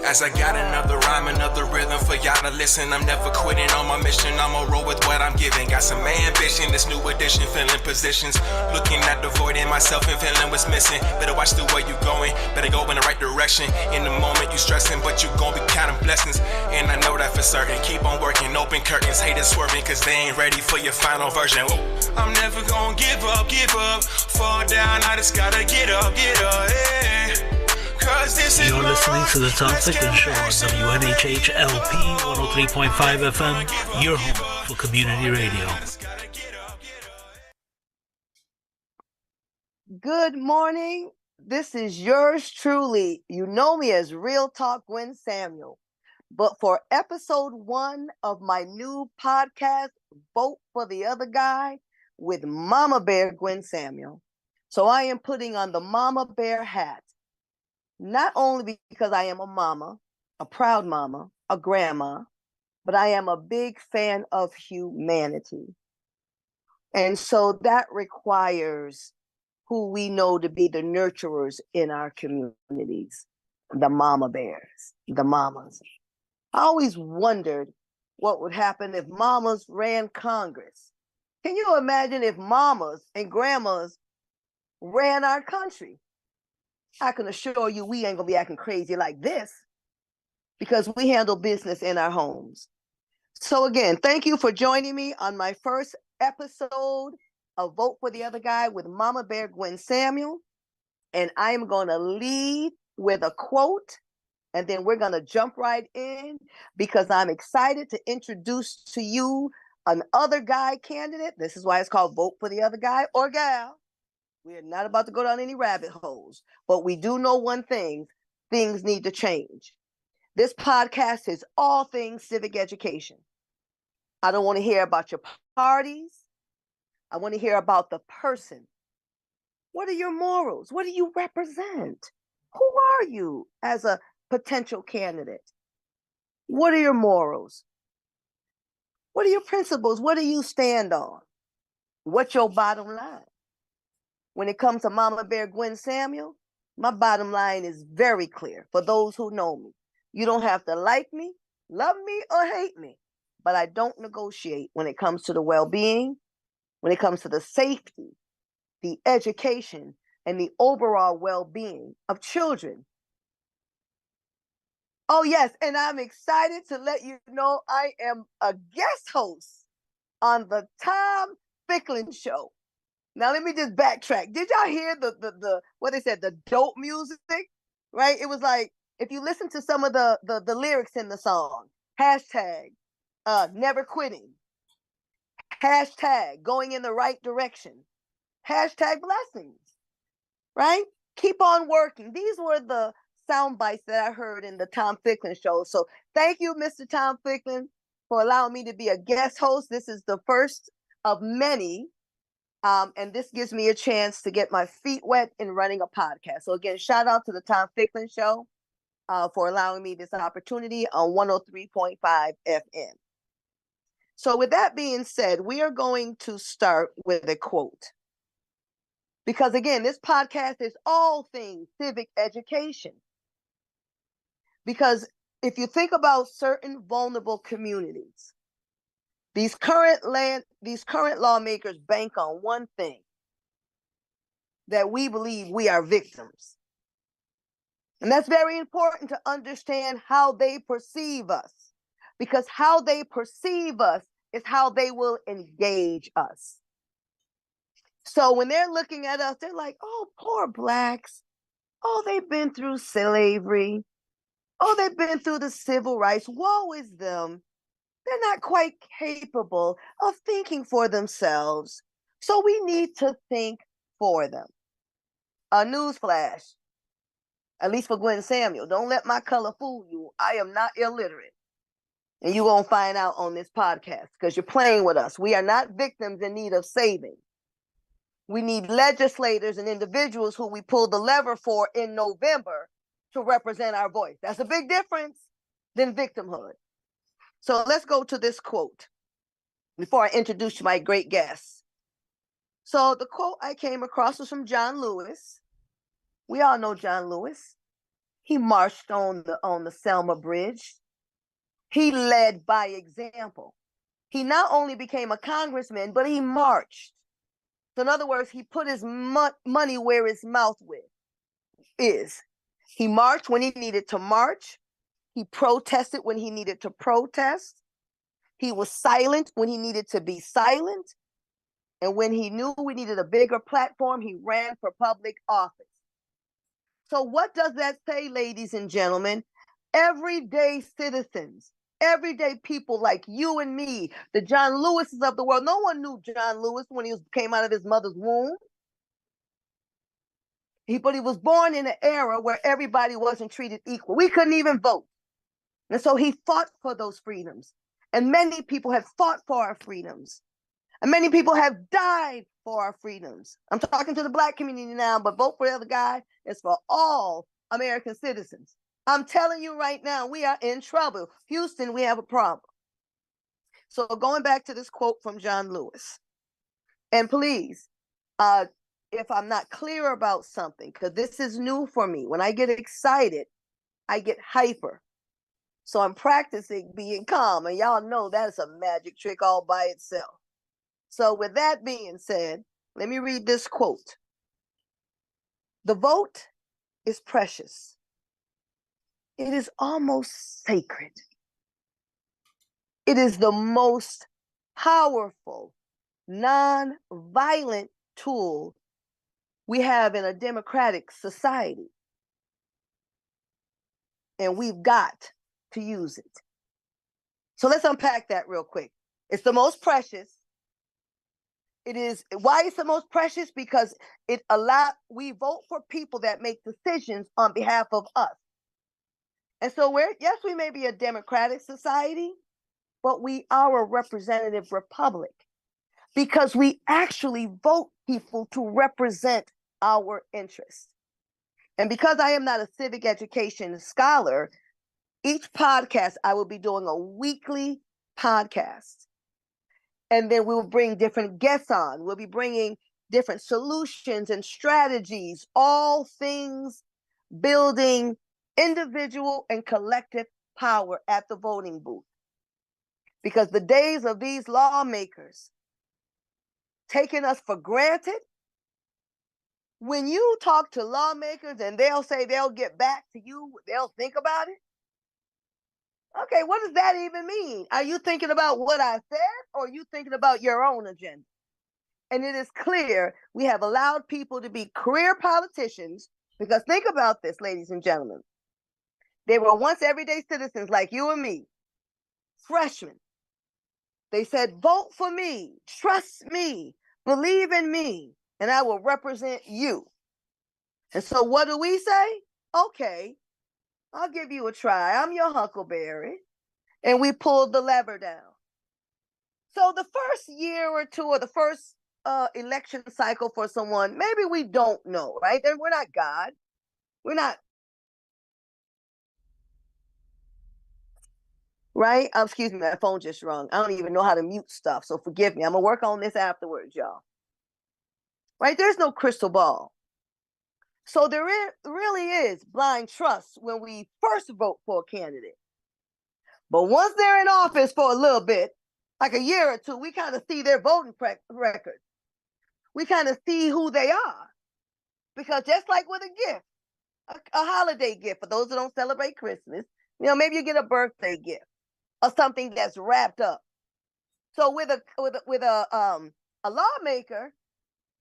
As I got another rhyme, another rhythm for y'all to listen. I'm never quitting on my mission, I'ma roll with what I'm giving. Got some ambition, this new edition, filling positions. Looking at the void in myself and feeling what's missing. Better watch the way you going, better go in the right direction. In the moment you stressing, but you gon' be counting blessings. And I know that for certain, keep on working, open curtains. Haters swerving, cause they ain't ready for your final version. Ooh, I'm never gon' give up. Fall down, I just gotta get up, yeah. You're listening to the Tom Ficklin Show on WNHHLP 103.5 FM, your home for community radio. Good morning. This is yours truly. You know me as Real Talk Gwen Samuel. But for episode 1 of my new podcast, Vote for the Other Guy with Mama Bear Gwen Samuel. So I am putting on the Mama Bear hat. Not only because I am a mama, a proud mama, a grandma, but I am a big fan of humanity. And so that requires who we know to be the nurturers in our communities, the mama bears, the mamas. I always wondered what would happen if mamas ran Congress. Can you imagine if mamas and grandmas ran our country? I can assure you we ain't gonna be acting crazy like this because we handle business in our homes. So again, thank you for joining me on my first episode of Vote for the Other Guy with Mama Bear Gwen Samuel. And I'm gonna lead with a quote, and then we're gonna jump right in because I'm excited to introduce to you an other guy candidate. This is why it's called Vote for the Other Guy or Gal. We're not about to go down any rabbit holes, but we do know one thing: things need to change. This podcast is all things civic education. I don't want to hear about your parties. I want to hear about the person. What are your morals? What do you represent? Who are you as a potential candidate? What are your morals? What are your principles? What do you stand on? What's your bottom line? When it comes to Mama Bear Gwen Samuel, my bottom line is very clear for those who know me. You don't have to like me, love me, or hate me, but I don't negotiate when it comes to the well-being, when it comes to the safety, the education, and the overall well-being of children. Oh, yes, and I'm excited to let you know I am a guest host on the Tom Ficklin Show. Now, let me just backtrack. Did y'all hear the what they said, the dope music, right? It was like, if you listen to some of the lyrics in the song, hashtag never quitting, hashtag going in the right direction, hashtag blessings, right? Keep on working. These were the sound bites that I heard in the Tom Ficklin Show. So thank you, Mr. Tom Ficklin, for allowing me to be a guest host. This is the first of many. And this gives me a chance to get my feet wet in running a podcast. So again, shout out to the Tom Ficklin Show for allowing me this opportunity on 103.5 FM. So with that being said, we are going to start with a quote. Because again, this podcast is all things civic education. Because if you think about certain vulnerable communities, these current lawmakers bank on one thing: that we believe we are victims. And that's very important to understand how they perceive us, because how they perceive us is how they will engage us. So when they're looking at us, they're like, oh, poor blacks. Oh, they've been through slavery. Oh, they've been through the civil rights. Woe is them. They're not quite capable of thinking for themselves. So we need to think for them. A newsflash, at least for Gwen Samuel, don't let my color fool you. I am not illiterate. And you won't find out on this podcast because you're playing with us. We are not victims in need of saving. We need legislators and individuals who we pull the lever for in November to represent our voice. That's a big difference than victimhood. So let's go to this quote before I introduce my great guest. So the quote I came across was from John Lewis. We all know John Lewis. He marched on the Selma Bridge. He led by example. He not only became a congressman, but he marched. So in other words, he put his money where his mouth is. He marched when he needed to march. He protested when he needed to protest. He was silent when he needed to be silent. And when he knew we needed a bigger platform, he ran for public office. So what does that say, ladies and gentlemen? Everyday citizens, everyday people like you and me, the John Lewises of the world. No one knew John Lewis when he came out of his mother's womb. But he was born in an era where everybody wasn't treated equal. We couldn't even vote. And so he fought for those freedoms. And many people have fought for our freedoms. And many people have died for our freedoms. I'm talking to the Black community now, but vote for the other guy is for all American citizens. I'm telling you right now, we are in trouble. Houston, we have a problem. So going back to this quote from John Lewis, and please, if I'm not clear about something, because this is new for me, when I get excited, I get hyper. So I'm practicing being calm, and y'all know that's a magic trick all by itself. So with that being said, let me read this quote. The vote is precious. It is almost sacred. It is the most powerful, non-violent tool we have in a democratic society. And we've got to use it. So let's unpack that real quick. It's the most precious. Why it's the most precious? Because we vote for people that make decisions on behalf of us. And so yes, we may be a democratic society, but we are a representative republic because we actually vote people to represent our interests. And because I am not a civic education scholar, each podcast I will be doing a weekly podcast. And then we'll bring different guests on. We'll be bringing different solutions and strategies, all things building individual and collective power at the voting booth. Because the days of these lawmakers taking us for granted, when you talk to lawmakers and they'll say they'll get back to you, they'll think about it. Okay, what does that even mean? Are you thinking about what I said, or are you thinking about your own agenda? And it is clear we have allowed people to be career politicians, because think about this, ladies and gentlemen. They were once everyday citizens like you and me, freshmen. They said, vote for me, trust me, believe in me, and I will represent you. And so what do we say? Okay, I'll give you a try. I'm your huckleberry. And we pulled the lever down. So the first year or two, or the first election cycle for someone, maybe we don't know, right? And we're not God. We're not, right? Excuse me, my phone just rung. I don't even know how to mute stuff, so forgive me. I'm going to work on this afterwards, y'all. Right? There's no crystal ball. So there really is blind trust when we first vote for a candidate. But once they're in office for a little bit, like a year or two, we kind of see their voting record. We kind of see who they are. Because just like with a gift, a holiday gift, for those who don't celebrate Christmas, maybe you get a birthday gift or something that's wrapped up. So with a lawmaker,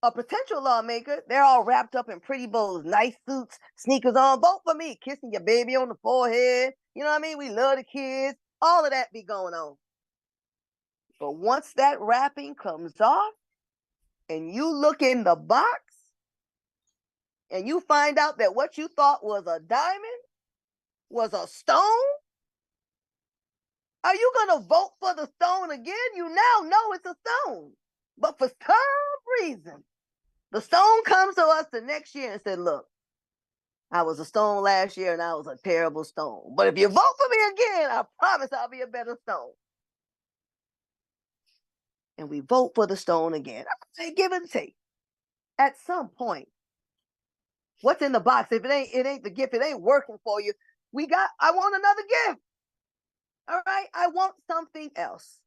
a potential lawmaker, they're all wrapped up in pretty bows, nice suits, sneakers on. Vote for me, kissing your baby on the forehead. You know what I mean? We love the kids. All of that be going on. But once that wrapping comes off and you look in the box and you find out that what you thought was a diamond was a stone, are you going to vote for the stone again? You now know it's a stone. But for some reason, the stone comes to us the next year and said, look, I was a stone last year and I was a terrible stone. But if you vote for me again, I promise I'll be a better stone. And we vote for the stone again. I say give and take. At some point, What's in the box? If it ain't the gift, it ain't working for you. I want another gift. All right, I want something else.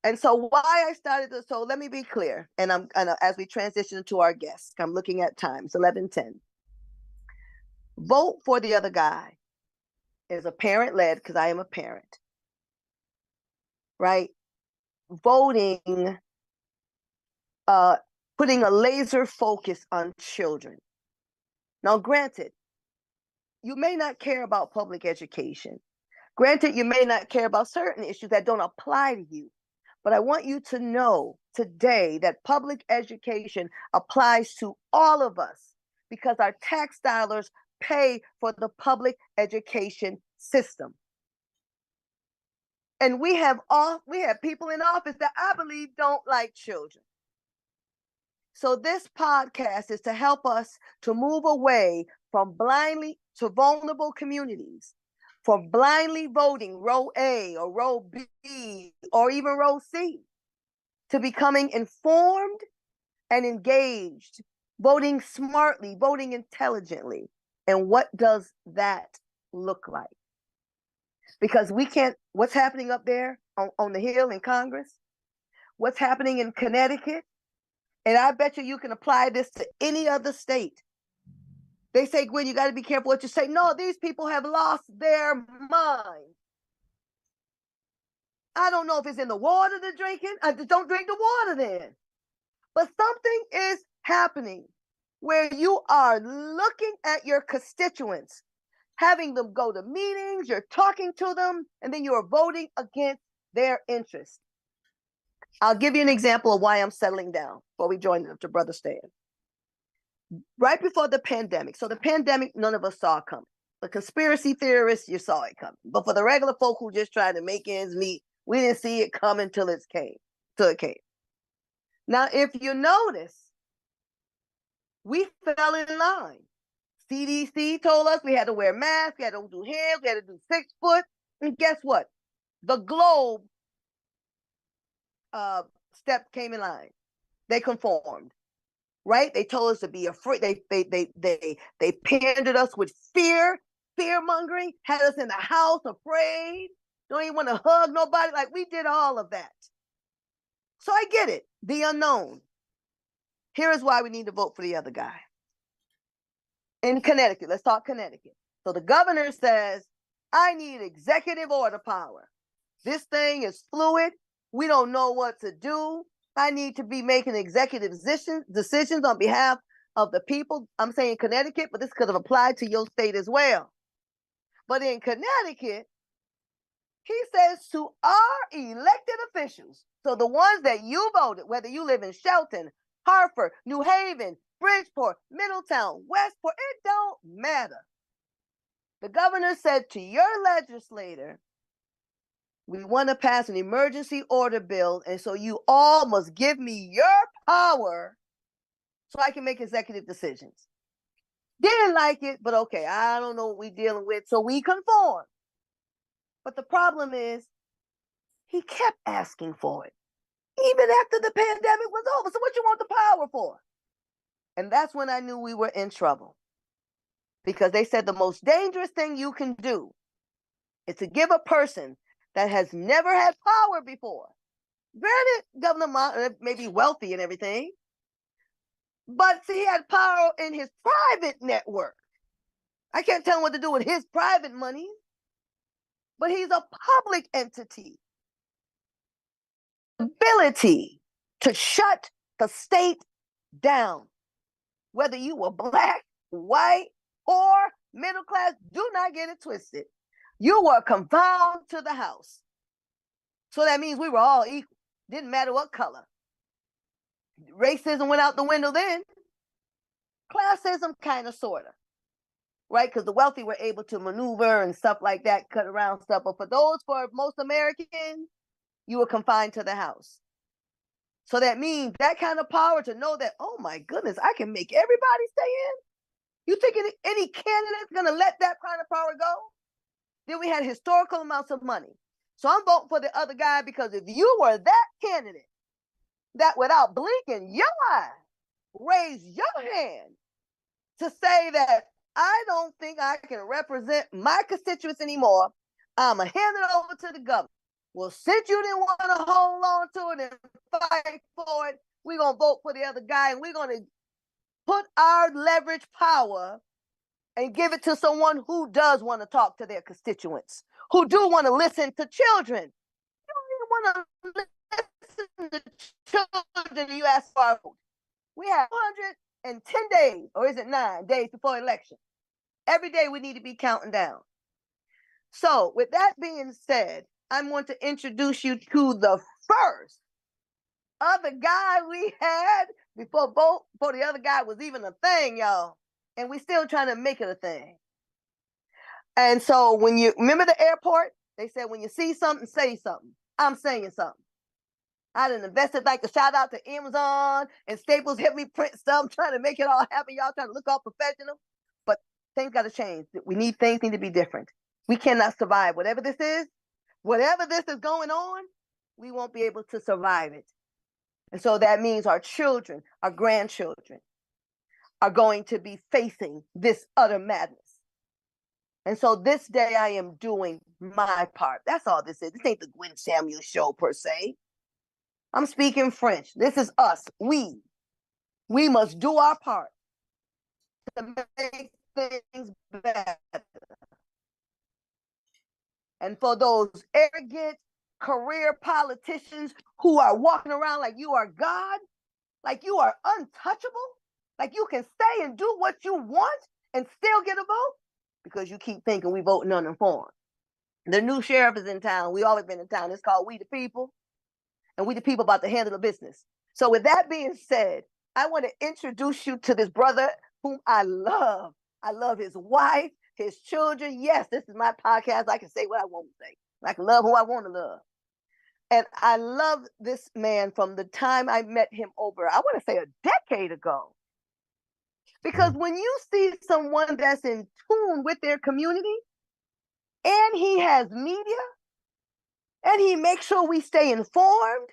And so why I started this, so let me be clear. And as we transition to our guests, I'm looking at time, it's 11:10. Vote for the other guy is a parent-led, because I am a parent, right? Voting, putting a laser focus on children. Now, granted, you may not care about public education. Granted, you may not care about certain issues that don't apply to you. But I want you to know today that public education applies to all of us because our tax dollars pay for the public education system. And we have people in office that I believe don't like children. So this podcast is to help us to move away from blindly to vulnerable communities, from blindly voting row A or row B or even row C, to becoming informed and engaged, voting smartly, voting intelligently. And what does that look like? Because what's happening up there on the Hill in Congress, what's happening in Connecticut, and I bet you can apply this to any other state. They say, Gwen, you got to be careful what you say. No, these people have lost their mind. I don't know if it's in the water they're drinking. Don't drink the water then. But something is happening where you are looking at your constituents, having them go to meetings, you're talking to them, and then you're voting against their interests. I'll give you an example of why I'm settling down before we join to Brother Stan. Right before the pandemic. So the pandemic, none of us saw coming. The conspiracy theorists, you saw it coming. But for the regular folk who just tried to make ends meet, we didn't see it coming till it came. Now, if you notice, we fell in line. CDC told us we had to wear masks, we had to do hands, we had to do 6 foot. And guess what? The globe step came in line. They conformed, right? They told us to be afraid. They pandered us with fear mongering, had us in the house afraid. Don't even want to hug nobody. Like, we did all of that. So I get it. The unknown. Here is why we need to vote for the other guy. In Connecticut, let's talk Connecticut. So the governor says, I need executive order power. This thing is fluid. We don't know what to do. I need to be making executive decisions on behalf of the people. I'm saying Connecticut, but this could have applied to your state as well. But in Connecticut, he says to our elected officials, so the ones that you voted, whether you live in Shelton, Hartford, New Haven, Bridgeport, Middletown, Westport, it don't matter. The governor said to your legislator, we want to pass an emergency order bill, and so you all must give me your power so I can make executive decisions. Didn't like it, but okay, I don't know what we're dealing with, so we conform. But the problem is, he kept asking for it, even after the pandemic was over. So what you want the power for? And that's when I knew we were in trouble. Because they said the most dangerous thing you can do is to give a person that has never had power before. Granted, Governor Mont may be wealthy and everything, but see, he had power in his private network. I can't tell him what to do with his private money, but he's a public entity. Ability to shut the state down, whether you were black, white, or middle class, do not get it twisted. You were confined to the house. So that means we were all equal. Didn't matter what color. Racism went out the window then. Classism, kind of, sort of. Right? Because the wealthy were able to maneuver and stuff like that, cut around stuff. But for most Americans, you were confined to the house. So that means that kind of power to know that, oh my goodness, I can make everybody stay in? You think any candidate's going to let that kind of power go? Then we had historical amounts of money. So I'm voting for the other guy because if you were that candidate that without blinking your eye, raise your hand to say that I don't think I can represent my constituents anymore. I'm going to hand it over to the governor. Well, since you didn't want to hold on to it and fight for it, we're going to vote for the other guy, and we're going to put our leverage power and give it to someone who does want to talk to their constituents, who do want to listen to children. You don't even want to listen to children. You ask for our vote. We have 110 days, or is it 9 days before election? Every day we need to be counting down. So with that being said, I'm going to introduce you to the first other guy we had before the other guy was even a thing, y'all. And we still trying to make it a thing. And so when you remember the airport, they said when you see something, say something. I'm saying something. I done invested like a shout out to Amazon and Staples helped me print stuff. I'm trying to make it all happen. Y'all trying to look all professional. But things got to change. Things need to be different. We cannot survive. Whatever this is going on, we won't be able to survive it. And so that means our children, our grandchildren are going to be facing this utter madness. And so this day I am doing my part. That's all this is. This ain't the Gwen Samuel show per se. I'm speaking French. This is us. We must do our part to make things better. And for those arrogant career politicians who are walking around like you are God, like you are untouchable, like you can stay and do what you want and still get a vote, because you keep thinking we voting uninformed. The new sheriff is in town. We always been in town. It's called We the People. And we the people about to handle the business. So with that being said, I want to introduce you to this brother whom I love. I love his wife, his children. Yes, this is my podcast. I can say what I want to say. I can love who I want to love. And I love this man from the time I met him over, I want to say a decade ago. Because when you see someone that's in tune with their community, and he has media, and he makes sure we stay informed,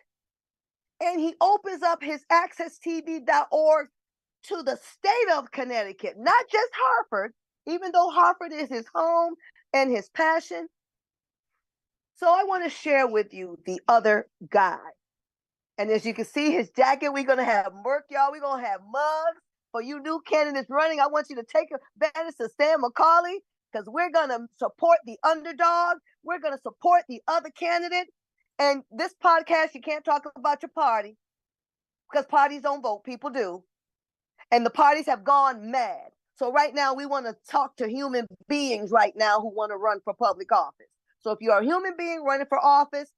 and he opens up his accesstv.org to the state of Connecticut, not just Hartford, even though Hartford is his home and his passion. So I want to share with you the other guy. And as you can see his jacket, we're going to have Merc, y'all. We're going to have mugs. For you new candidates running, I want you to take advantage of Sam McCauley, because we're going to support the underdog. We're going to support the other candidate. And this podcast, you can't talk about your party, because parties don't vote. People do. And the parties have gone mad. So right now, we want to talk to human beings right now who want to run for public office. So if you're a human being running for office,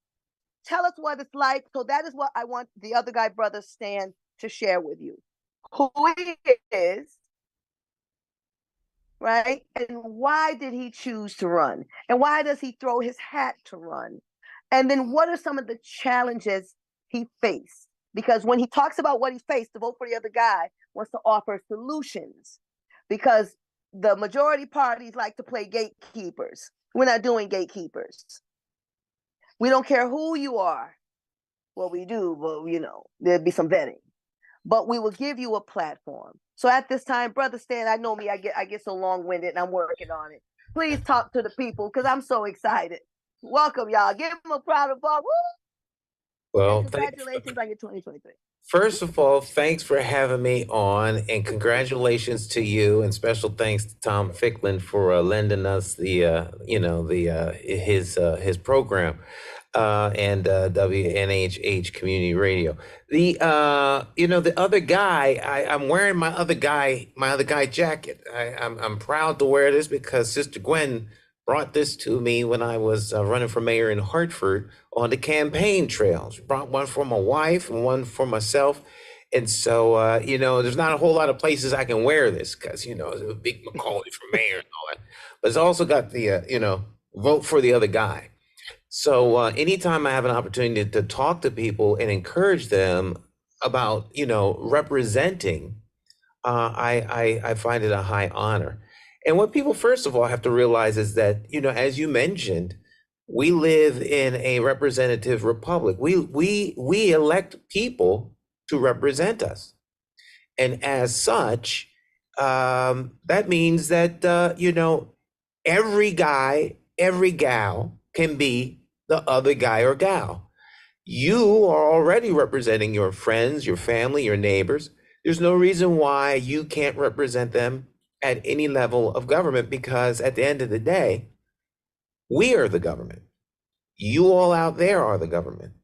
tell us what it's like. So that is what I want the other guy, brother Stan, to share with you. Who he is, right? And why did he choose to run? And why does he throw his hat to run? And then what are some of the challenges he faced? Because when he talks about what he faced, to vote for the other guy wants to offer solutions. Because the majority parties like to play gatekeepers. We're not doing gatekeepers. We don't care who you are. Well, we do, but there'll be some vetting. But we will give you a platform. So at this time, Brother Stan, I know me, I get so long-winded and I'm working on it. Please talk to the people, because I'm so excited. Welcome, y'all. Give them a round of applause. Well, and congratulations on your 2023. First of all, thanks for having me on, and congratulations to you, and special thanks to Tom Ficklin for lending us his program and WNHH Community Radio. The other guy, I'm wearing my other guy jacket. I'm proud to wear this because Sister Gwen brought this to me when I was running for mayor in Hartford on the campaign trail. She brought one for my wife and one for myself. And so, there's not a whole lot of places I can wear this because, it's a big Macaulay for mayor and all that. But it's also got the, vote for the other guy. So anytime I have an opportunity to talk to people and encourage them about, representing, I find it a high honor. And what people, first of all, have to realize is that, as you mentioned, we live in a representative republic. We elect people to represent us. And as such, that means that, every guy, every gal can be the other guy or gal. You are already representing your friends, your family, your neighbors. There's no reason why you can't represent them at any level of government, because at the end of the day, we are the government. You all out there are the government.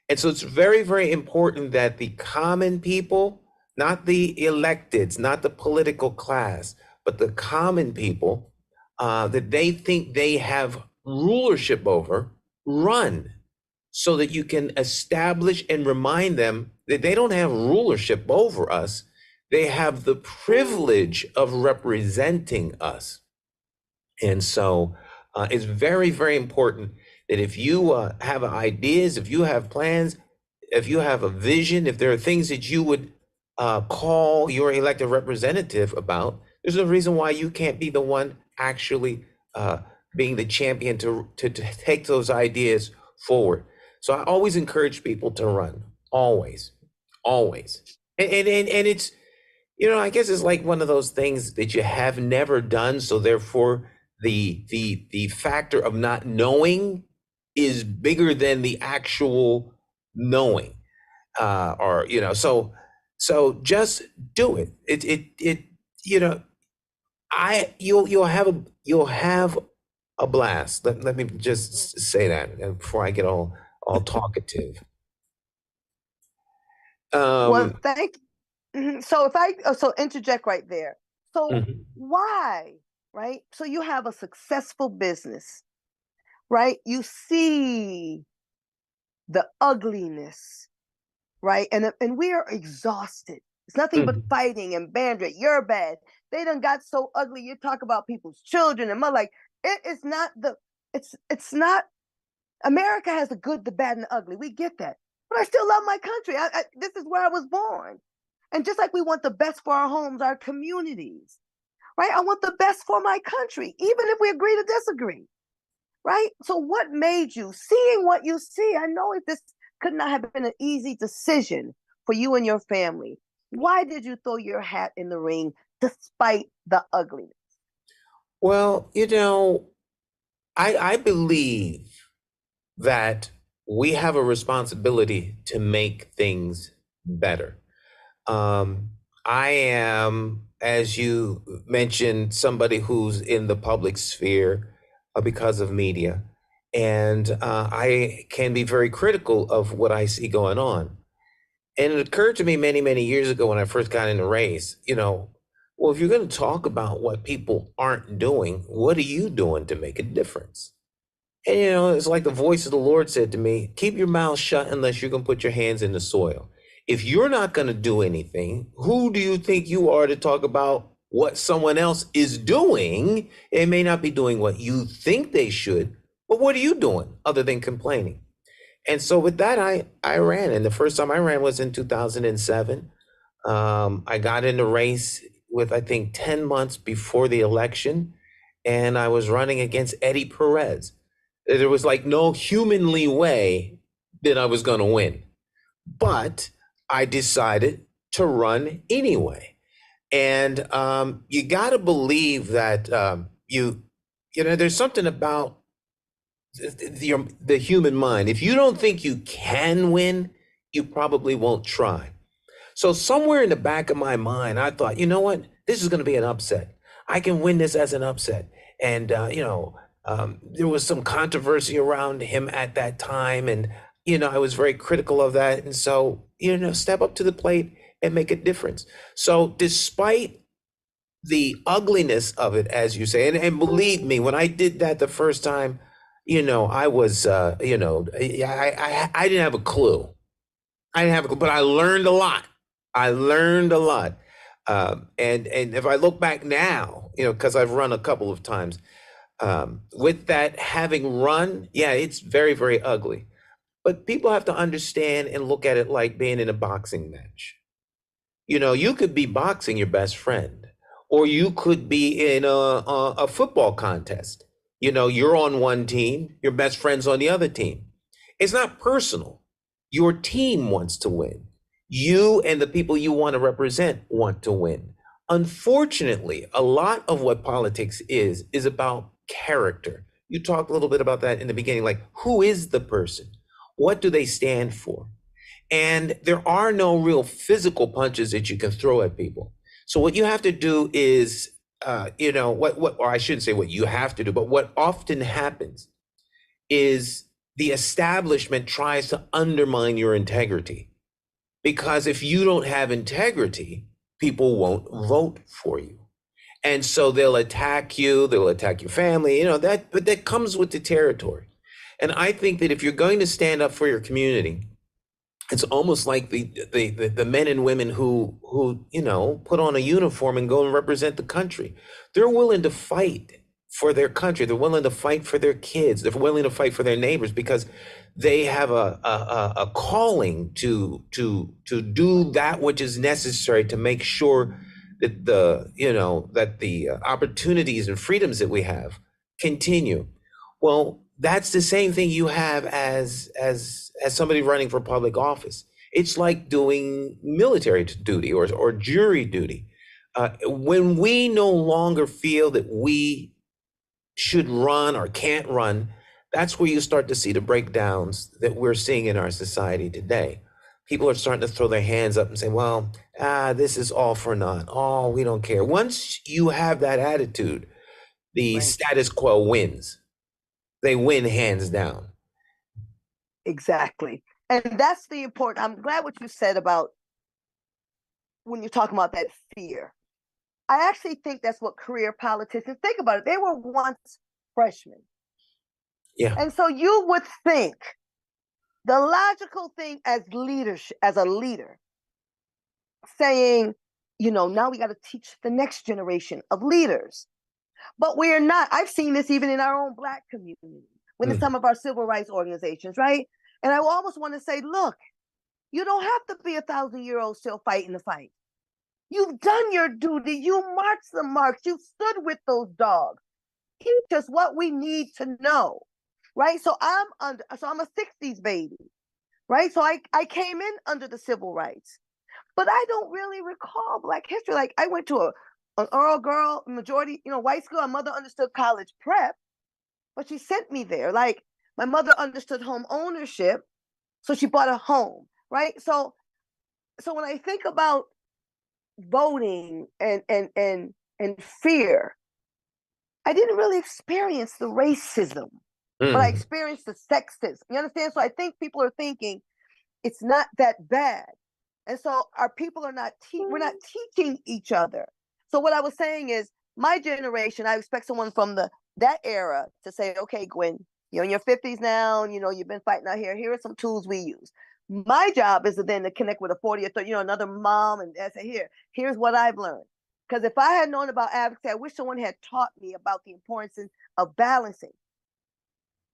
And so it's very, very important that the common people, not the electeds, not the political class, but the common people that they think they have rulership over, run, so that you can establish and remind them that they don't have rulership over us. They have the privilege of representing us. And so it's very, very important that if you have ideas, if you have plans, if you have a vision, if there are things that you would call your elected representative about, there's no reason why you can't be the one actually being the champion to take those ideas forward. So I always encourage people to run, always, always. And it's, I guess it's like one of those things that you have never done. So therefore, the factor of not knowing is bigger than the actual knowing. So just do it. You'll have a blast. Let me just say that before I get all talkative. Well, so interject right there. So Mhm. why, right? So you have a successful business, right? You see the ugliness, right? And we are exhausted. It's nothing but Mhm. fighting and bandit. You're bad. They done got so ugly. You talk about people's children and mother. Like it is not the. It's not. America has the good, the bad, and the ugly. We get that, but I still love my country. This is where I was born, and just like we want the best for our homes, our communities, right? I want the best for my country, even if we agree to disagree, right? So, what made you seeing what you see? I know this could not have been an easy decision for you and your family. Why did you throw your hat in the ring despite the ugliness? Well, I believe that we have a responsibility to make things better. I am, as you mentioned, somebody who's in the public sphere because of media, and I can be very critical of what I see going on. And it occurred to me many, many years ago when I first got in the race, well, if you're going to talk about what people aren't doing, what are you doing to make a difference? And it's like the voice of the Lord said to me, keep your mouth shut unless you're going to put your hands in the soil. If you're not going to do anything, who do you think you are to talk about what someone else is doing? They may not be doing what you think they should, but what are you doing other than complaining? And so with that, I ran. And the first time I ran was in 2007. I got in the race with, I think, 10 months before the election. And I was running against Eddie Perez. There was like no humanly way that I was going to win. But I decided to run anyway. And you got to believe that there's something about the human mind. If you don't think you can win, you probably won't try. So somewhere in the back of my mind, I thought, you know what? This is going to be an upset. I can win this as an upset. And, there was some controversy around him at that time. And, I was very critical of that. And so, step up to the plate and make a difference. So despite the ugliness of it, as you say, and believe me, when I did that the first time, I was, I didn't have a clue. But I learned a lot. And if I look back now, because I've run a couple of times, with that having run, yeah, it's very, very ugly. But people have to understand and look at it like being in a boxing match. You could be boxing your best friend, or you could be in a football contest. You're on one team, your best friend's on the other team. It's not personal. Your team wants to win. You and the people you want to represent want to win. unfortunately, a lot of what politics is about character. You talked a little bit about that in the beginning, like who is the person? What do they stand for? And there are no real physical punches that you can throw at people. So what you have to do is, or I shouldn't say what you have to do, but what often happens is the establishment tries to undermine your integrity. Because if you don't have integrity, people won't vote for you. And so they'll attack you, they'll attack your family, but that comes with the territory. And I think that if you're going to stand up for your community, it's almost like the men and women who put on a uniform and go and represent the country. They're willing to fight for their country. They're willing to fight for their kids. They're willing to fight for their neighbors because they have a calling to do that which is necessary to make sure that the opportunities and freedoms that we have continue. Well, that's the same thing you have as somebody running for public office. It's like doing military duty or jury duty. When we no longer feel that we should run or can't run, that's where you start to see the breakdowns that we're seeing in our society today. People are starting to throw their hands up and say, well, this is all for naught. Oh, we don't care. Once you have that attitude, the status quo wins. They win hands down. Exactly. And that's the important. I'm glad what you said about when you're talking about that fear. I actually think that's what career politicians think about it. They were once freshmen. Yeah. And so you would think the logical thing as leadership, as a leader, saying, now we got to teach the next generation of leaders. But we're not. I've seen this even in our own Black community, within some of our civil rights organizations, right? And I almost want to say, look, you don't have to be 1,000-year-old still fighting the fight. You've done your duty. You marched the march. You stood with those dogs. Teach us what we need to know, right? So I'm a 60s baby, right? So I came in under the civil rights, but I don't really recall Black history. Like I went to an all girl majority, white school. My mother understood college prep, but she sent me there. Like my mother understood home ownership, so she bought a home, right? So when I think about voting and fear, I didn't really experience the racism, but I experienced the sexism. You understand? So I think people are thinking it's not that bad, and so our people are not. We're not teaching each other. So what I was saying is, my generation, I expect someone from that era to say, okay, Gwen, you're in your 50s now, you've been fighting out here. Here are some tools we use. My job is to then to connect with a 40 or 30, another mom and say, here's what I've learned. Because if I had known about advocacy, I wish someone had taught me about the importance of balancing,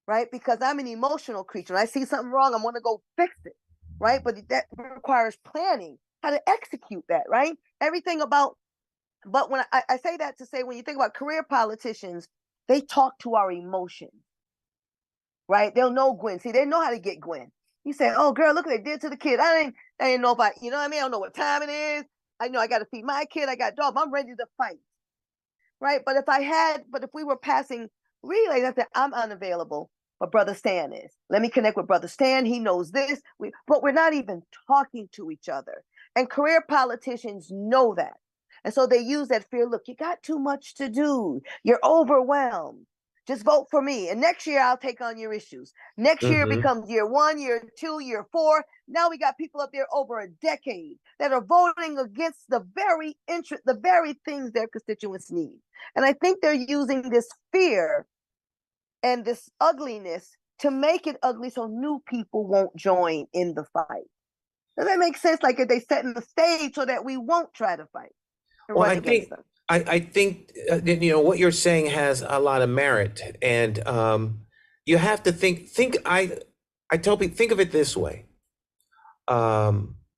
right? Because I'm an emotional creature. When I see something wrong, I want to go fix it, right? But that requires planning, how to execute that, right? Everything about. But when I say that to say, when you think about career politicians, they talk to our emotions, right? They'll know Gwen. See, they know how to get Gwen. You say, oh, girl, look what they did to the kid. I didn't know about, you know what I mean? I don't know what time it is. I know I got to feed my kid. I got dog. I'm ready to fight, right? But if we were passing relays, I said, I'm unavailable, but Brother Stan is. Let me connect with Brother Stan. He knows this. But we're not even talking to each other. And career politicians know that. And so they use that fear. Look, you got too much to do. You're overwhelmed. Just vote for me. And next year, I'll take on your issues. Next year becomes year 1, year 2, year 4. Now we got people up there over a decade that are voting against the very things their constituents need. And I think they're using this fear and this ugliness to make it ugly so new people won't join in the fight. Does that make sense? Like if they set in the stage so that we won't try to fight. Well, I think what you're saying has a lot of merit, and you have to think. I tell people, think of it this way: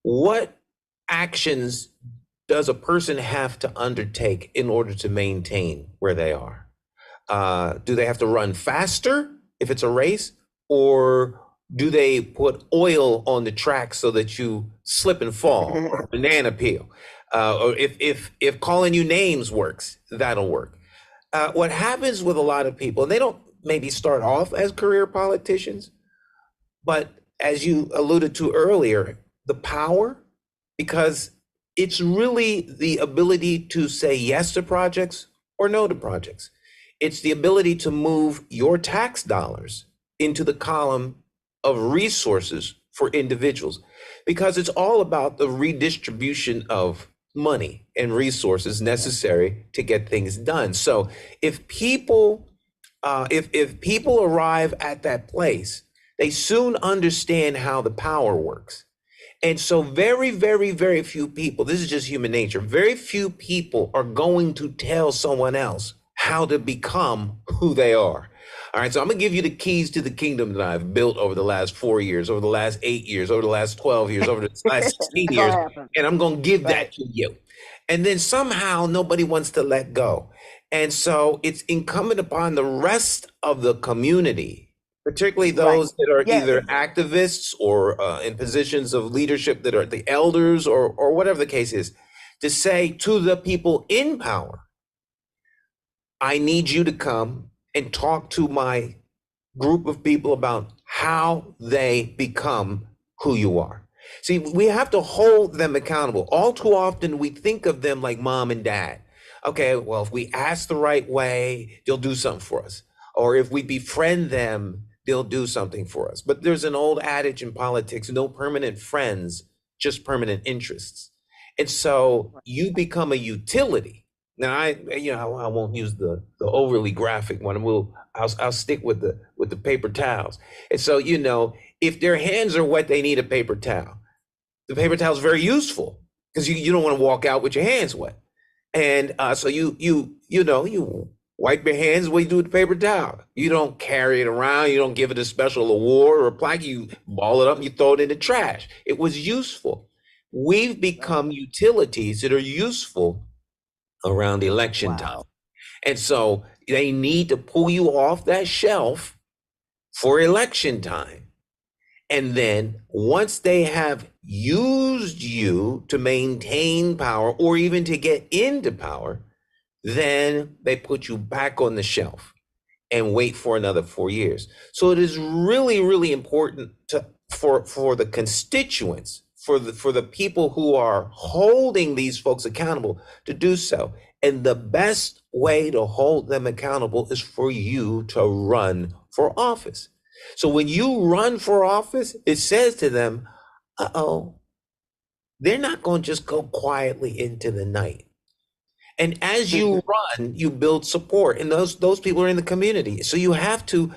what actions does a person have to undertake in order to maintain where they are? Do they have to run faster if it's a race, or do they put oil on the track so that you slip and fall, or banana peel? Or if calling you names works, that'll work. What happens with a lot of people, and they don't maybe start off as career politicians, but as you alluded to earlier, the power, because it's really the ability to say yes to projects or no to projects. It's the ability to move your tax dollars into the column of resources for individuals, because it's all about the redistribution of money and resources necessary to get things done. So if people if people arrive at that place, they soon understand how the power works. And so very, very, very few people, this is just human nature, very few people are going to tell someone else how to become who they are. All right, so I'm gonna give you the keys to the kingdom that I've built over the last 4 years, over the last 8 years, over the last 12 years, over the last 16 years, and I'm gonna give that to you. And then somehow nobody wants to let go. And so it's incumbent upon the rest of the community, particularly those that are either activists or in positions of leadership, that are the elders or whatever the case is, to say to the people in power, I need you to come and talk to my group of people about how they become who you are. See, we have to hold them accountable. All too often, we think of them like mom and dad. Okay, well, if we ask the right way, they'll do something for us. Or if we befriend them, they'll do something for us. But there's an old adage in politics, no permanent friends, just permanent interests. And so you become a utility. Now, I won't use the overly graphic one. I'll stick with the paper towels. And so, if their hands are wet, they need a paper towel. The paper towel is very useful because you don't want to walk out with your hands wet. And so you wipe your hands when you do with the paper towel. You don't carry it around. You don't give it a special award or a plaque. You ball it up and you throw it in the trash. It was useful. We've become utilities that are useful around election time. And so they need to pull you off that shelf for election time. And then once they have used you to maintain power or even to get into power, then they put you back on the shelf and wait for another 4 years. So it is really, really important for the constituents, for the people who are holding these folks accountable, to do so. And the best way to hold them accountable is for you to run for office. So when you run for office, it says to them, they're not going to just go quietly into the night. And as you run, you build support, and those people are in the community. So you have to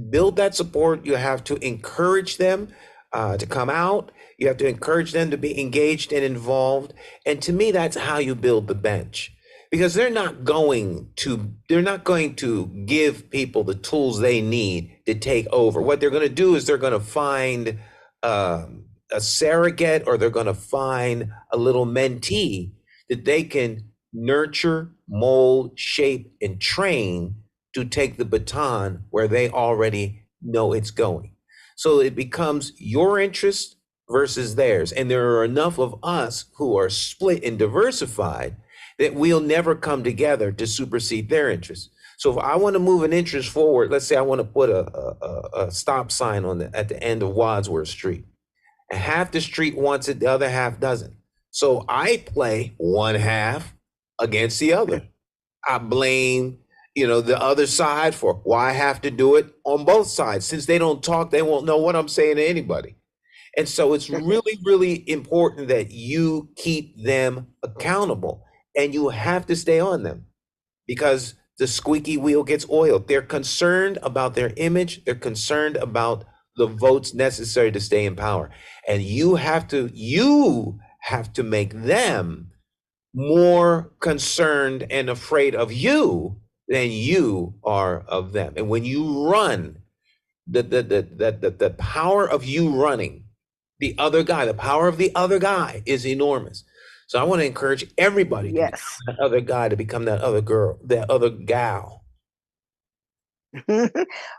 build that support. You have to encourage them to come out. You have to encourage them to be engaged and involved. And to me, that's how you build the bench, because they're not going to give people the tools they need to take over. What they're going to do is they're going to find a surrogate, or they're going to find a little mentee that they can nurture, mold, shape, and train to take the baton where they already know it's going. So it becomes your interest versus theirs. And there are enough of us who are split and diversified that we'll never come together to supersede their interests. So if I want to move an interest forward, let's say I want to put a stop sign at the end of Wadsworth Street, and half the street wants it, the other half doesn't. So I play one half against the other. I blame, the other side for why I have to do it on both sides. Since they don't talk, they won't know what I'm saying to anybody. And so it's really, really important that you keep them accountable, and you have to stay on them, because the squeaky wheel gets oiled. They're concerned about their image. They're concerned about the votes necessary to stay in power. And you have to make them more concerned and afraid of you than you are of them. And when you run, the power of you running, the power of the other guy is enormous. So I want to encourage everybody to become that other guy, to become that other girl, that other gal.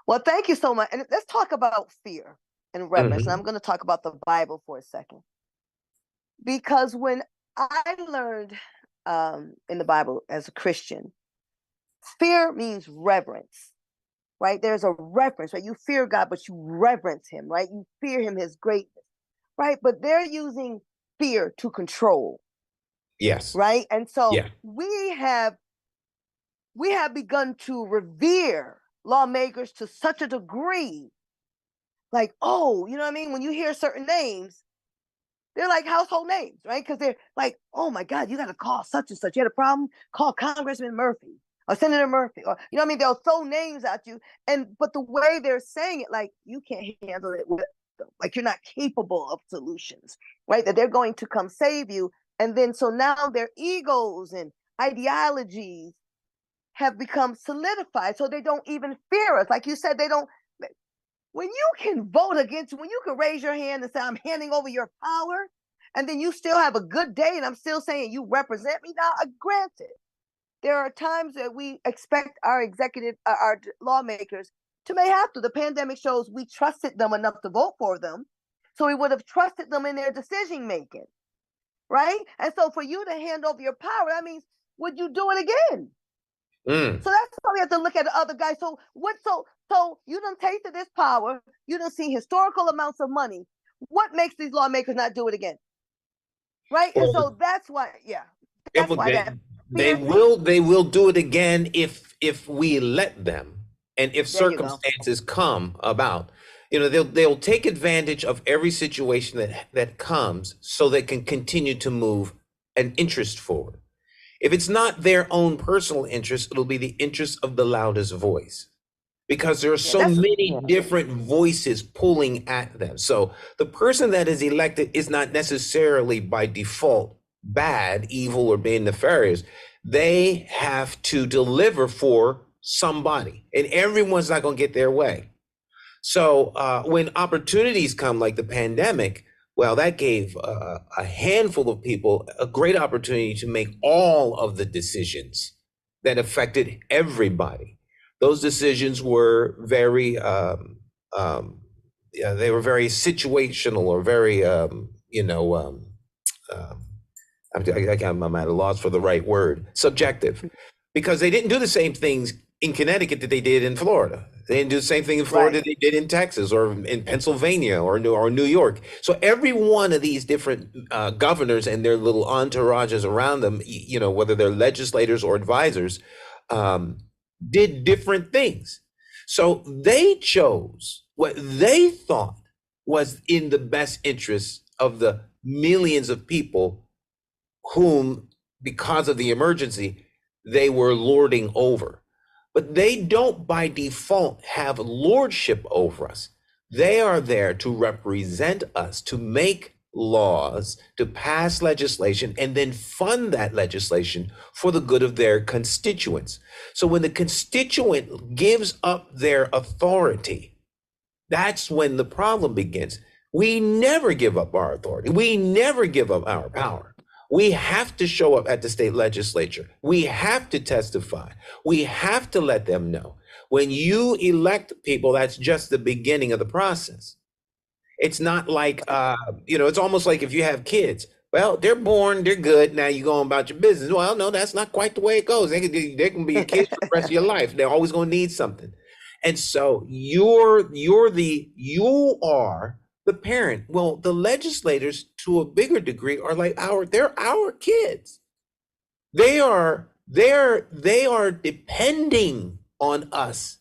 Well, thank you so much. And let's talk about fear and reverence. And I'm going to talk about the Bible for a second. Because when I learned in the Bible as a Christian, fear means reverence, right? There's a reverence, right? You fear God, but you reverence him, right? You fear him, his greatness, right? But they're using fear to control, Yes. right? And so Yeah. we have begun to revere lawmakers to such a degree, like, oh, you know what I mean? When you hear certain names, they're like household names, right? Because they're like, oh my God, you got to call such and such. You had a problem? Call Congressman Murphy or Senator Murphy, or you know what I mean? They'll throw names at you, but the way they're saying it, like you can't handle it with them, like you're not capable of solutions, right? That they're going to come save you, and then so now their egos and ideologies have become solidified, so they don't even fear us. Like you said, they don't. When you can vote against, when you can raise your hand and say, I'm handing over your power, and then you still have a good day, and I'm still saying you represent me now, granted, there are times that we expect our our lawmakers to may have to. The pandemic shows we trusted them enough to vote for them. So we would have trusted them in their decision making, right? And so for you to hand over your power, that means, would you do it again? So that's why we have to look at the other guy. So what? So you done tasted this power. You done seen historical amounts of money. What makes these lawmakers not do it again? Right? And so that's why, yeah, that's why that they will do it again if we let them, and if circumstances come about. You know, they'll take advantage of every situation that comes so they can continue to move an interest forward. If it's not their own personal interest, it'll be the interest of the loudest voice, because there are so many different voices pulling at them. So the person that is elected is not necessarily by default bad, evil, or being nefarious. They have to deliver for somebody, and everyone's not going to get their way. So when opportunities come like the pandemic, well, that gave a handful of people a great opportunity to make all of the decisions that affected everybody. Those decisions were very, they were very situational, or very, I'm at a loss for the right word, subjective, because they didn't do the same things in Connecticut that they did in Florida. They didn't do the same thing in Florida they did in Texas, or in Pennsylvania, or New York. So every one of these different governors and their little entourages around them, you know, whether they're legislators or advisors, did different things. So they chose what they thought was in the best interest of the millions of people whom, because of the emergency, they were lording over. But they don't by default have lordship over us. They are there to represent us, to make laws, to pass legislation, and then fund that legislation for the good of their constituents. So when the constituent gives up their authority, that's when the problem begins. We never give up our authority. We never give up our power. We have to show up at the state legislature. We have to testify. We have to let them know. When you elect people, that's just the beginning of the process. It's not like, it's almost like if you have kids. Well, they're born, they're good. Now you go on about your business. Well, no, that's not quite the way it goes. They can be a kid for the rest of your life. They're always going to need something. And so you are the parent. Well, the legislators, to a bigger degree, are like they're our kids. They are depending on us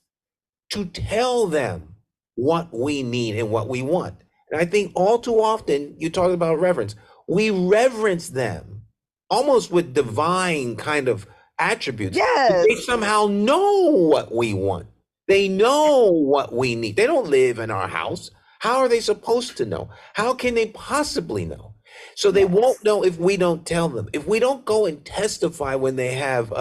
to tell them what we need and what we want. And I think all too often, you talk about reverence, we reverence them almost with divine kind of attributes. Yes. They somehow know what we want. They know what we need. They don't live in our house. How are they supposed to know? How can they possibly know? So they won't know if we don't tell them. If we don't go and testify when they have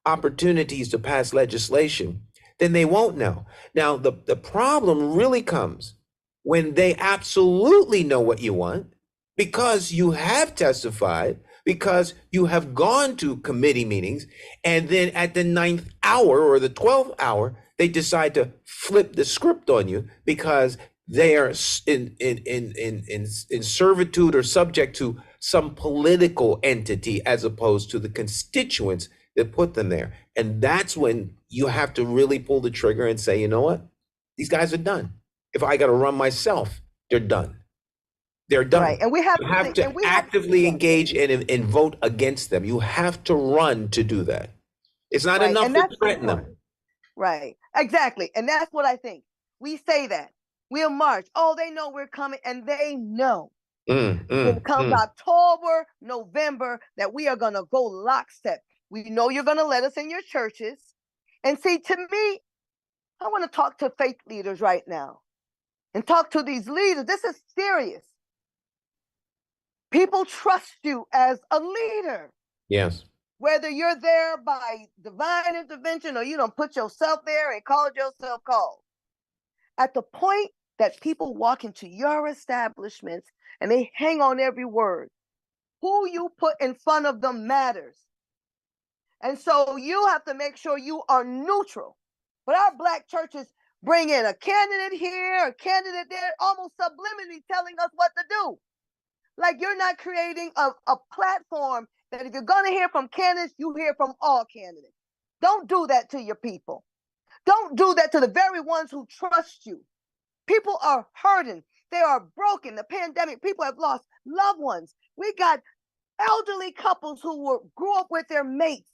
opportunities to pass legislation, then they won't know. Now, the problem really comes when they absolutely know what you want, because you have testified, because you have gone to committee meetings, and then at the 9th hour or the 12th hour, they decide to flip the script on you because they are in servitude or subject to some political entity as opposed to the constituents that put them there. And that's when you have to really pull the trigger and say, you know what? These guys are done. If I got to run myself, they're done. They're Right. done. And we have You to have think, and to we have actively yeah, engage and vote against them. You have to run to do that. It's not right. enough And to that's threaten important. them. Right. Exactly. And that's what I think. We say that. We'll march. Oh, they know we're coming, and they know when it comes Mm. October, November, that we are gonna go lockstep. We know you're gonna let us in your churches. And see, to me, I want to talk to faith leaders right now and talk to these leaders. This is serious. People trust you as a leader. Yes. Whether you're there by divine intervention or you don't put yourself there and called yourself called. At the point that people walk into your establishments and they hang on every word, who you put in front of them matters. And so you have to make sure you are neutral. But our black churches bring in a candidate here, a candidate there, almost subliminally telling us what to do. Like you're not creating a platform that if you're going to hear from candidates, you hear from all candidates. Don't do that to your people. Don't do that to the very ones who trust you. People are hurting. They are broken. The pandemic, people have lost loved ones. We got elderly couples who grew up with their mates,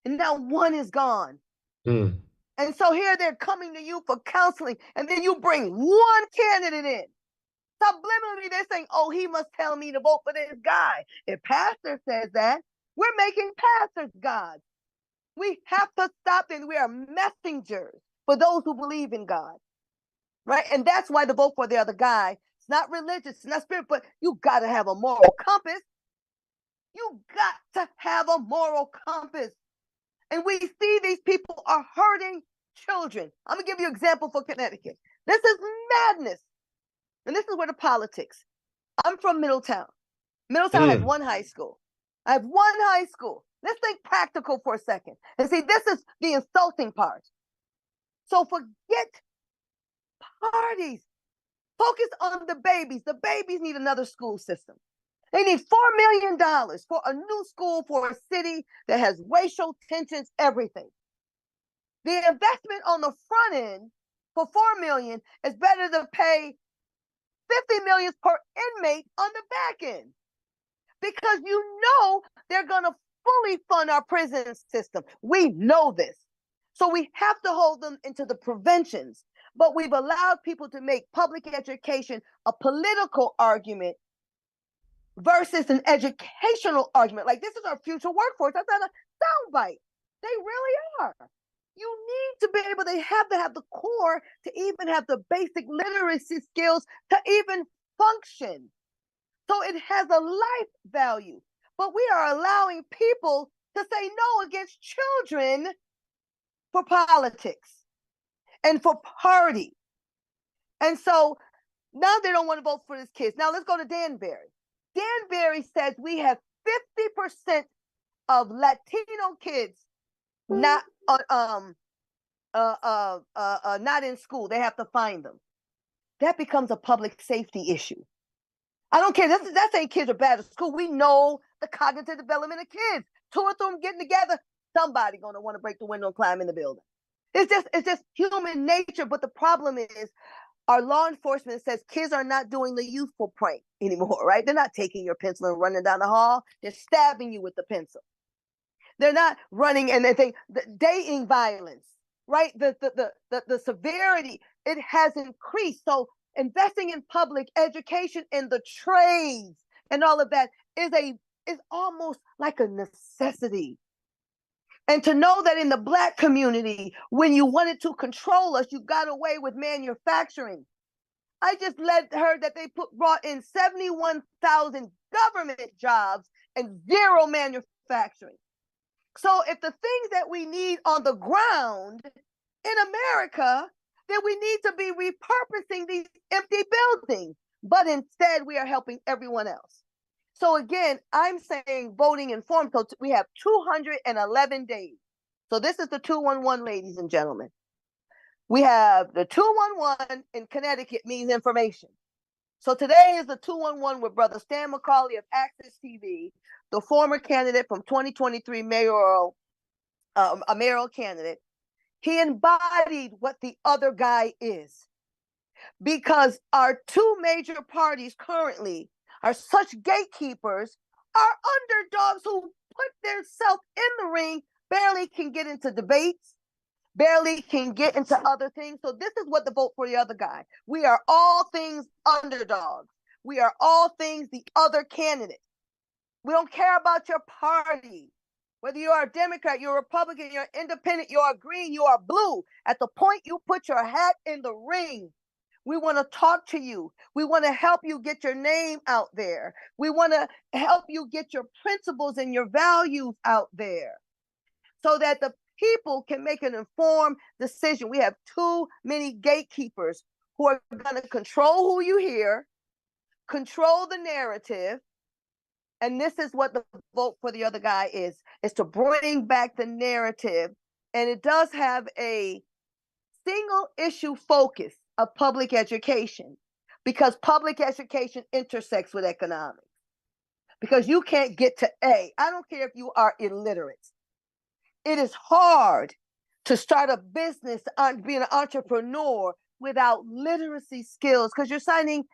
and now one is gone. Mm. And so here they're coming to you for counseling, and then you bring one candidate in. Subliminally, they're saying, oh, he must tell me to vote for this guy. If pastor says that, we're making pastors gods. We have to stop and we are messengers for those who believe in God. Right? And that's why the vote for the other guy, it's not religious, it's not spirit, but you got to have a moral compass. You got to have a moral compass. And we see these people are hurting children. I'm going to give you an example for Connecticut. This is madness. And this is where the politics. I'm from Middletown. Middletown has one high school. I have one high school. Let's think practical for a second. And see, this is the insulting part. So forget parties. Focus on the babies. The babies need another school system. They need $4 million for a new school for a city that has racial tensions, everything. The investment on the front end for $4 million is better to pay $50 million per inmate on the back end. Because you know they're going to fully fund our prison system. We know this. So we have to hold them into the preventions. But we've allowed people to make public education a political argument versus an educational argument. Like, this is our future workforce. That's not a soundbite. They really are. You need to be able, they have to have the core to even have the basic literacy skills to even function. So it has a life value. But we are allowing people to say no against children for politics and for party. And so now they don't want to vote for these kids. Now let's go to Danbury. Danbury says we have 50% of Latino kids not not in school. They have to find them. That becomes a public safety issue. I don't care. That's saying kids are bad at school. We know the cognitive development of kids. Two or three of them getting together, somebody gonna want to break the window and climb in the building. It's just human nature. But the problem is, our law enforcement says kids are not doing the youthful prank anymore, right? They're not taking your pencil and running down the hall. They're stabbing you with the pencil. They're not running and they think the dating violence, right? The severity, it has increased. So investing in public education in the trades and all of that is almost like a necessity. And to know that in the Black community, when you wanted to control us, you got away with manufacturing. I just heard that they brought in 71,000 government jobs and zero manufacturing. So if the things that we need on the ground in America, then we need to be repurposing these empty buildings. But instead, we are helping everyone else. So again, I'm saying voting informed. So we have 211 days. So this is the 211, ladies and gentlemen. We have the 211 in Connecticut means information. So today is the 211 with Brother Stan McCauley of Access TV, the former candidate from 2023 a mayoral candidate. He embodied what the other guy is, because our two major parties currently are such gatekeepers, are underdogs who put themselves in the ring, barely can get into debates, barely can get into other things. So this is what the vote for the other guy. We are all things underdogs. We are all things the other candidate. We don't care about your party. Whether you are a Democrat, you're a Republican, you're independent, you are green, you are blue. At the point you put your hat in the ring, we want to talk to you. We want to help you get your name out there. We want to help you get your principles and your values out there so that the people can make an informed decision. We have too many gatekeepers who are going to control who you hear, control the narrative. And this is what the vote for the other guy is to bring back the narrative. And it does have a single issue focus of public education, because public education intersects with economics. Because you can't get to A. I don't care if you are illiterate. It is hard to start a business, be an entrepreneur without literacy skills, because you're signing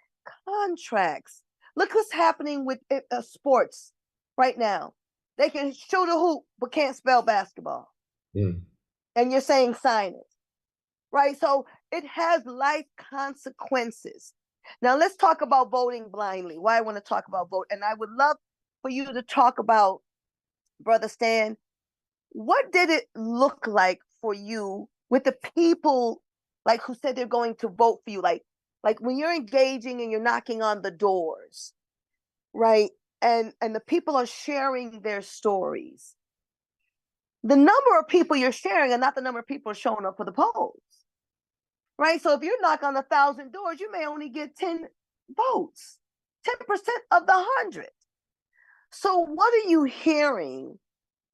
contracts. Look what's happening with sports right now. They can shoot a hoop, but can't spell basketball. And you're saying sign it, right? So it has life consequences. Now let's talk about voting blindly. Why I want to talk about vote. And I would love for you to talk about, Brother Stan, what did it look like for you with the people like who said they're going to vote for you? Like when you're engaging and you're knocking on the doors, right? And the people are sharing their stories. The number of people you're sharing are not the number of people showing up for the polls, right? So if you knock on 1,000 doors, you may only get 10 votes, 10% of the 100. So what are you hearing?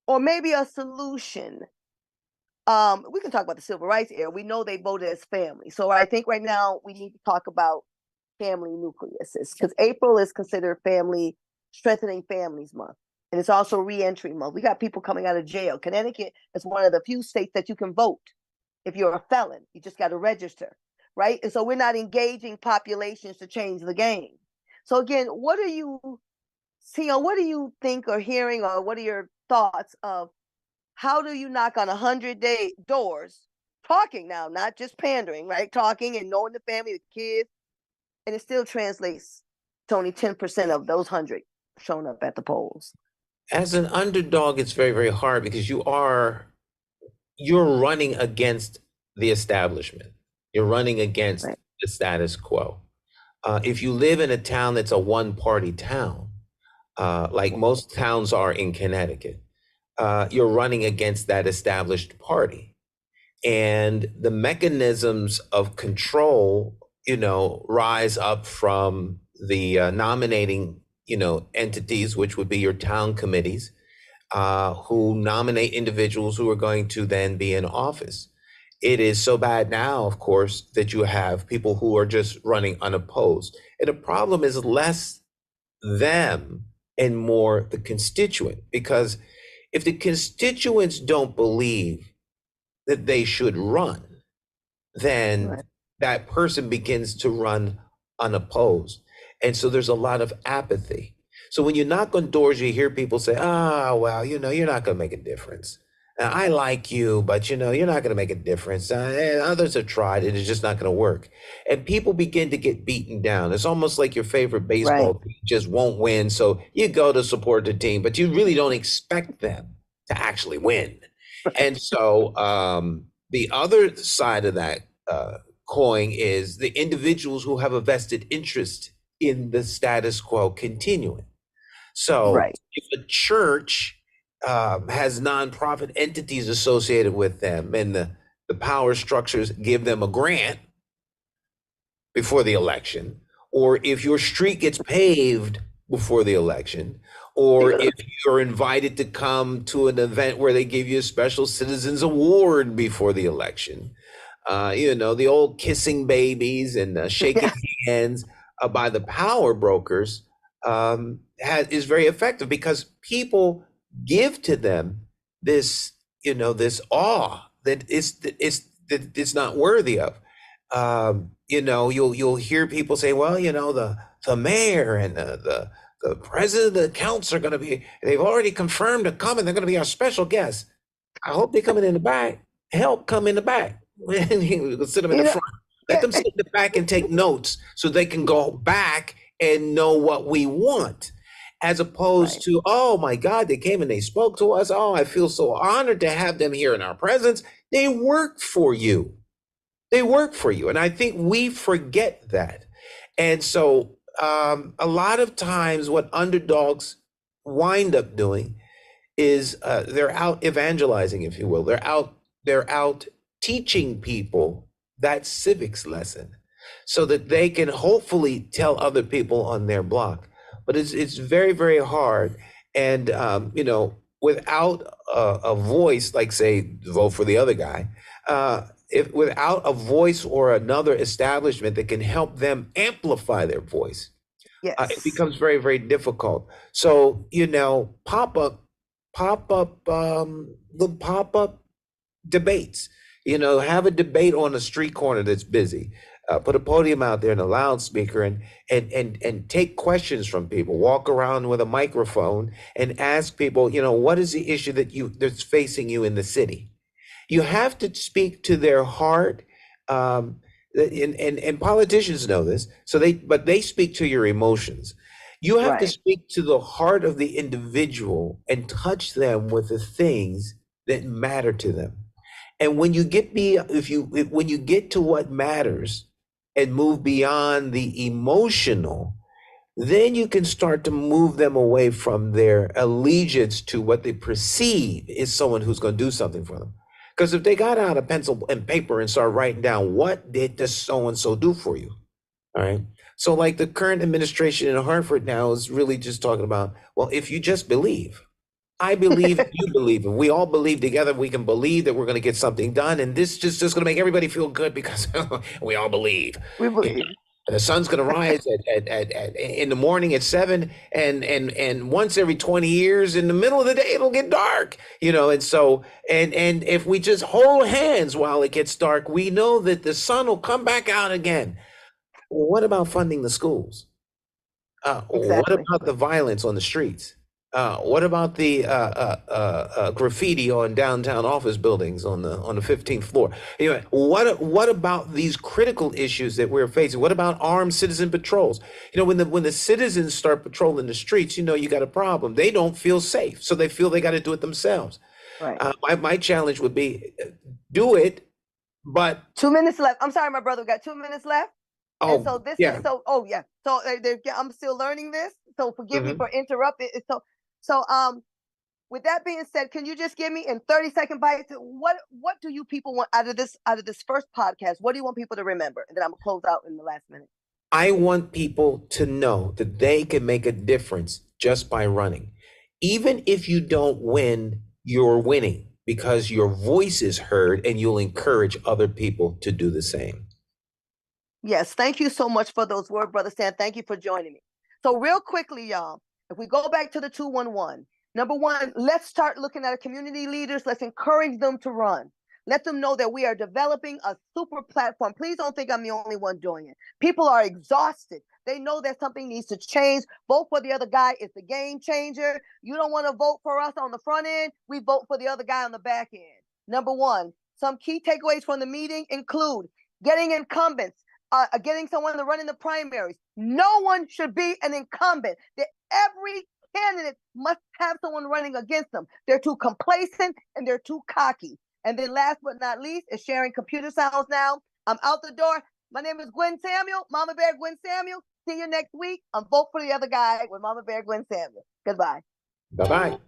Or maybe a solution. We can talk about the civil rights era. We know they voted as family. So I think right now we need to talk about family nucleuses, because April is considered strengthening families month. And it's also reentry month. We got people coming out of jail. Connecticut is one of the few states that you can vote if you're a felon. You just got to register, right? And so we're not engaging populations to change the game. So again, what do you see, or what do you think or hearing, or what are your thoughts of how do you knock on 100 doors, talking now, not just pandering, right? Talking and knowing the family, the kids, and it still translates to only 10% of those 100 showing up at the polls. As an underdog, it's very, very hard because you're running against the establishment. You're running against the status quo. If you live in a town that's a one-party town, like most towns are in Connecticut, you're running against that established party. And the mechanisms of control, rise up from the nominating, entities, which would be your town committees, who nominate individuals who are going to then be in office. It is so bad now, of course, that you have people who are just running unopposed. And the problem is less them and more the constituent, because if the constituents don't believe that they should run, then that person begins to run unopposed. And so there's a lot of apathy. So when you knock on doors, you hear people say, well, you're not going to make a difference. I like you, but you're not going to make a difference. Others have tried it. It's just not going to work. And people begin to get beaten down. It's almost like your favorite baseball team just won't win. So you go to support the team, but you really don't expect them to actually win. And so the other side of that coin is the individuals who have a vested interest in the status quo continuing. So if a church has nonprofit entities associated with them, and the power structures give them a grant before the election, or if your street gets paved before the election, or if you're invited to come to an event where they give you a special citizens award before the election, The old kissing babies and shaking hands by the power brokers is very effective because people give to them this, this awe that it's not worthy of. You'll hear people say, well, the mayor and the president of the council are going to be, they've already confirmed to come and they're going to be our special guests. I hope they're coming in the back. Help come in the back. You sit them in the front. Let them sit in the back and take notes so they can go back and know what we want. As opposed to, oh my God, they came and they spoke to us. Oh, I feel so honored to have them here in our presence. They work for you. They work for you. And I think we forget that. And so a lot of times what underdogs wind up doing is they're out evangelizing, if you will. They're out teaching people that civics lesson so that they can hopefully tell other people on their block. But it's very, very hard. And, without a voice, like say, vote for the other guy, without a voice or another establishment that can help them amplify their voice, it becomes very, very difficult. So, pop-up debates, have a debate on a street corner that's busy. Put a podium out there and a loudspeaker and take questions from people. Walk around with a microphone and ask people, what is the issue that's facing you in the city? You have to speak to their heart. And politicians know this, but they speak to your emotions. You have to speak to the heart of the individual and touch them with the things that matter to them. And when you get when you get to what matters and move beyond the emotional, then you can start to move them away from their allegiance to what they perceive is someone who's going to do something for them. Because if they got out a pencil and paper and start writing down, what did this so-and-so do for you? All right. So like the current administration in Hartford now is really just talking about, well, if you just believe, I believe, you believe, and we all believe together, we can believe that we're going to get something done. And this just going to make everybody feel good because we all believe. We believe. And the sun's going to rise in the morning at 7 and once every 20 years in the middle of the day, it'll get dark, and so, and if we just hold hands while it gets dark, we know that the sun will come back out again. Well, what about funding the schools? What about the violence on the streets? What about the graffiti on downtown office buildings on the 15th floor? What about these critical issues that we're facing? What about armed citizen patrols? When the citizens start patrolling the streets, you got a problem. They don't feel safe, so they feel they got to do it themselves. Right. My challenge would be do it, but 2 minutes left. I'm sorry, my brother. We got 2 minutes left. Oh, and so this is so. Oh yeah. So I'm still learning this. So forgive me for interrupting. So with that being said, can you just give me in 30-second bites what do you people want out of this first podcast? What do you want people to remember? And then I'm gonna close out in the last minute. I want people to know that they can make a difference just by running. Even if you don't win, you're winning because your voice is heard and you'll encourage other people to do the same. Yes, thank you so much for those words, Brother Stan. Thank you for joining me. So real quickly, y'all, if we go back to the 211, number one, let's start looking at our community leaders. Let's encourage them to run. Let them know that we are developing a super platform. Please don't think I'm the only one doing it. People are exhausted. They know that something needs to change. Vote for the other guy is the game changer. You don't want to vote for us on the front end. We vote for the other guy on the back end. Number one, some key takeaways from the meeting include getting incumbents, getting someone to run in the primaries. No one should be an incumbent. Every candidate must have someone running against them. They're too complacent and they're too cocky. And then last but not least is sharing computer sounds now. I'm out the door. My name is Gwen Samuel, Mama Bear Gwen Samuel. See you next week. Vote for the other guy with Mama Bear Gwen Samuel. Goodbye. Bye-bye.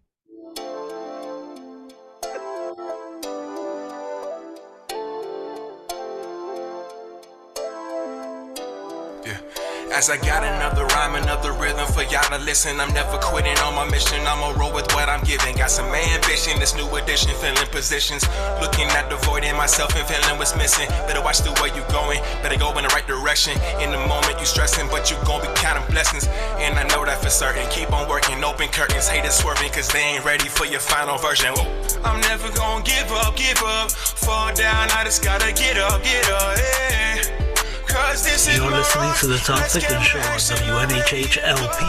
As I got another rhyme, another rhythm for y'all to listen. I'm never quitting on my mission. I'ma roll with what I'm giving. Got some ambition, this new edition, filling positions. Looking at the void in myself and feeling what's missing. Better watch the way you going, better go in the right direction. In the moment you stressing, but you gon' be counting blessings. And I know that for certain. Keep on working, open curtains, haters swerving, cause they ain't ready for your final version. Whoa. I'm never gonna give up, fall down, I just gotta get up, yeah. Cause this is You're my listening rock. to the Tom Let's Ficklin get Show on back to WNHH LP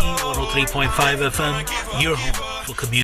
103.5 FM, your home for community.